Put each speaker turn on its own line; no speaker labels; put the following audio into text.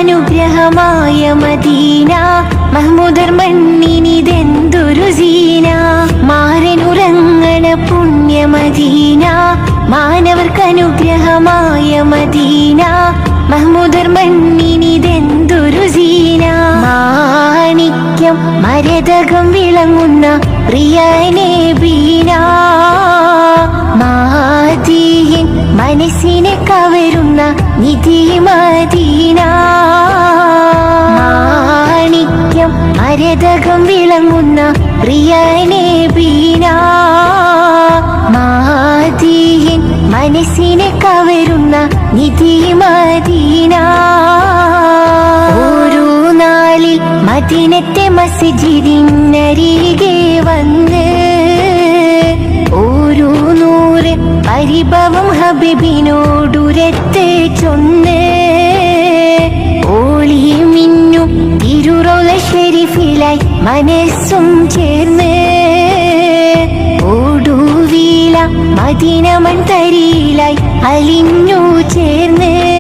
മാനവർക്കനുഗ്രഹമായ Medina, മഹ്മൂദർ മണ്ണിനിതെന്തൊരു Seena. മാരനുറങ്ങണ പുണ്യ Medina, മാനവർക്കനുഗ്രഹമായ Medina, മഹ്മൂദർ മണ്ണിനിതെന്തൊരു Seena. മാണിക്യം മരതകം വിളങ്ങുന്ന പ്രിയ നബീന, മാദീൻ മനസ്സിനെ കവരുന്ന നിധി മദീന. മാണിക്യം മരതകം വിളങ്ങുന്ന പ്രിയ നബീന, മാദീൻ മനസ്സിനെ കവരുന്ന നിധി മദീന. ഓരോ നാളിൽ മദീനത്തെ മസ്ജിദിനരികെ വന്ന് ഓരോ നൂറ് പരിഭവം ഹബീബിനോടുരത്ത് ചൊന്ന്, ഓളി മിന്നും തിരുറൗള ഷരീഫിലായി മനസ്സും ചേർന്ന്, ഓടുവീല മദീന മൺതരിയിലായി അലിഞ്ഞു ചേർന്ന്.